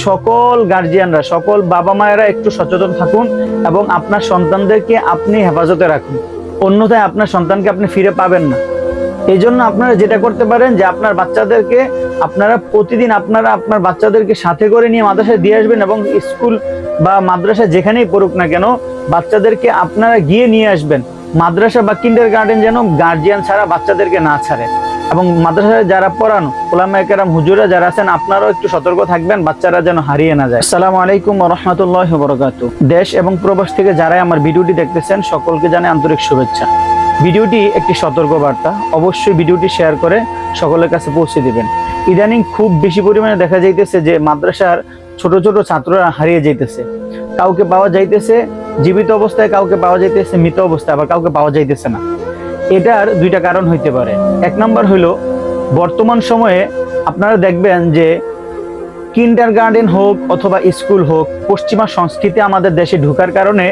সকল গার্জিয়ানরা, সকল বাবা মায়েরা একটু সচেতন থাকুন এবং আপনার সন্তানদেরকে আপনি হেফাজতে রাখুন, অন্যথায় আপনার সন্তানকে আপনি ফিরে পাবেন না। এই জন্য আপনারা যেটা করতে পারেন যে আপনার বাচ্চাদেরকে আপনারা প্রতিদিন আপনার বাচ্চাদেরকে সাথে করে নিয়ে মাদ্রাসায় দিয়ে আসবেন এবং স্কুল বা মাদ্রাসা যেখানেই পড়ুক না কেন বাচ্চাদেরকে আপনারা গিয়ে নিয়ে আসবেন। মাদ্রাসা বা কিন্ডারগার্টেন যেন গার্জিয়ান ছাড়া বাচ্চাদেরকে না ছাড়ে, এবং মাদ্রাসায় যারা পড়ানো উলামায়ে কেরাম হুজুরা যারা আছেন আপনারাও একটু সতর্ক থাকবেন, বাচ্চারা যেন হারিয়ে না যায়। আসসালামু আলাইকুম ওয়া রাহমাতুল্লাহি ওয়া বারাকাতুহু। দেশ এবং প্রবাস থেকে যারাই আমার ভিডিওটি দেখতেছেন সকলকে জানাই আন্তরিক শুভেচ্ছা। ভিডিওটি একটি সতর্ক বার্তা, অবশ্যই ভিডিওটি শেয়ার করে সকলের কাছে পৌঁছে দিবেন। ইদানিং খুব বেশি পরিমাণে দেখা যাইতেছে যে মাদ্রাসার ছোট ছোট ছাত্ররা হারিয়ে যাইতেছে, কাউকে পাওয়া যাইতেছে জীবিত অবস্থায়, কাউকে পাওয়া যাইতেছে মৃত অবস্থায়, আবার কাউকে পাওয়া যাইতেছে না। এটার দুইটা কারণ হইতে পারে। এক নাম্বার হলো বর্তমান সময়ে আপনারা দেখবেন যে কিন্ডারগার্টেন হোক অথবা স্কুল হোক, পশ্চিমা সংস্কৃতি আমাদের দেশে ঢোকার কারণে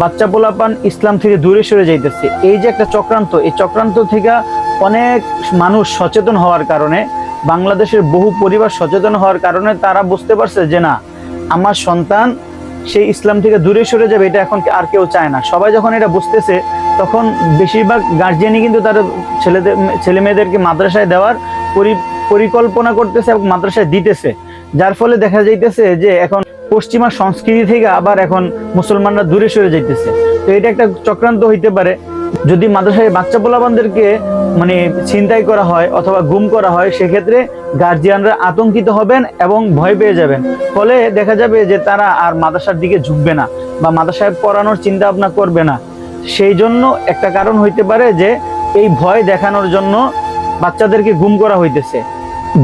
বাচ্চা পোলাপান ইসলাম থেকে দূরে সরে যাইতেছে। এই যে একটা চক্রান্ত, এই চক্রান্ত থেকে অনেক মানুষ সচেতন হওয়ার কারণে, বাংলাদেশের বহু পরিবার সচেতন হওয়ার কারণে তারা বুঝতে পারছে যে না, আমার সন্তান সেই ইসলাম থেকে দূরে সরে যাবে, এটা এখন আর কেউ চায় না। সবাই যখন এটা বুঝতেছে তখন বেশিরভাগ গার্জিয়ানই কিন্তু তার ছেলে মেয়েদেরকে মাদ্রাসায় দেওয়ার পরিকল্পনা করতেছে এবং মাদ্রাসায় দিতেছে, যার ফলে দেখা যাইতেছে যে এখন পশ্চিমা সংস্কৃতি থেকে আবার এখন মুসলমানরা দূরে সরে যাইতেছে। তো এটা একটা চক্রান্ত হইতে পারে। যদি মাদ্রাসায় বাচ্চা পোলাপানদেরকে ছিনতাই করা হয় অথবা গুম করা হয়, সেক্ষেত্রে গার্জিয়ানরা আতঙ্কিত হবেন এবং ভয় পেয়ে যাবেন। ফলে দেখা যাবে যে তারা আর মাদ্রাসার দিকে ঝুঁকবে না বা মাদ্রাসায় পড়ানোর চিন্তা ভাবনা করবে না। সেই জন্য একটা কারণ হইতে পারে যে এই ভয় দেখানোর জন্য বাচ্চাদেরকে গুম করা হইতেছে।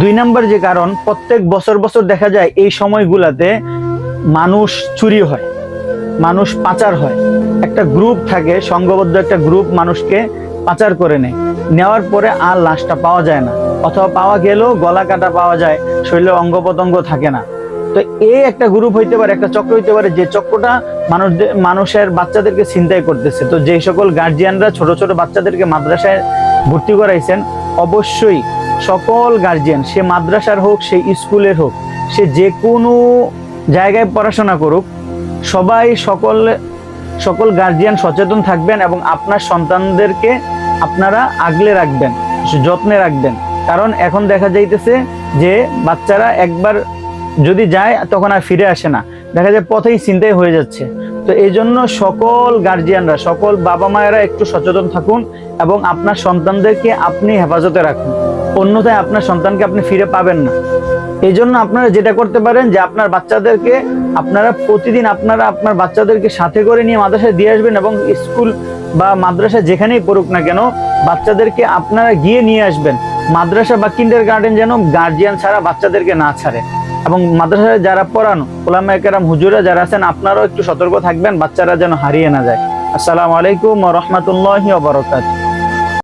দুই নাম্বার যে কারণ, প্রত্যেক বছর বছর দেখা যায় এই সময়গুলাতে মানুষ চুরি হয়, মানুষ পাচার হয়। একটা গ্রুপ থাকে, সংঘবদ্ধ একটা গ্রুপ মানুষকে পাচার করে নেওয়ার পরে আর লাশটা পাওয়া যায় না, অথবা পাওয়া গেলেও গলা কাটা পাওয়া যায়, শরীরে অঙ্গ প্রত্যঙ্গ থাকে না। তো এই একটা গ্রুপ হইতে পারে, একটা চক্র হইতে পারে, যে চক্রটা মানুষের বাচ্চাদেরকে ছিনতাই করতেছে। তো যে সকল গার্জিয়ানরা ছোট ছোট বাচ্চাদেরকে মাদ্রাসায় ভর্তি করাইছেন, অবশ্যই সকল গার্জিয়ান, সে মাদ্রাসার হোক, সে স্কুলের হোক, সে যে কোনো জায়গায় পড়াশোনা করুক, সবাই সকল গার্জিয়ান সচেতন থাকবেন এবং আপনার সন্তানদেরকে আপনারা আগলে রাখবেন, যত্নে রাখবেন। কারণ এখন দেখা যাইতেছে যে বাচ্চারা একবার যদি যায় তখন আর ফিরে আসে না, দেখা যায় পথেই ছিনতাই হয়ে যাচ্ছে। তো এই জন্য সকল গার্জিয়ানরা, সকল বাবা মায়েরা একটু সচেতন থাকুন এবং আপনার সন্তানদেরকে আপনি হেফাজতে রাখুন, অন্যথায় আপনার সন্তানকে আপনি ফিরে পাবেন না। এই জন্য আপনারা যেটা করতে পারেন যে আপনার বাচ্চাদেরকে আপনারা প্রতিদিন আপনার বাচ্চাদেরকে সাথে করে নিয়ে মাদ্রাসায় দিয়ে আসবেন এবং স্কুল বা মাদ্রাসা যেখানেই পড়ুক না কেন বাচ্চাদেরকে আপনারা গিয়ে নিয়ে আসবেন। মাদ্রাসা বা কিন্ডারগার্টেন যেন গার্জিয়ান ছাড়া বাচ্চাদেরকে না ছাড়ে, এবং মাদ্রাসায় যারা পড়ানো উলামায়ে কেরাম হুজুরা যারা আছেন আপনারাও একটু সতর্ক থাকবেন, বাচ্চারা যেন হারিয়ে না যায়। আসসালামু আলাইকুম ওয়া রাহমাতুল্লাহি ওয়া বারাকাতুহু।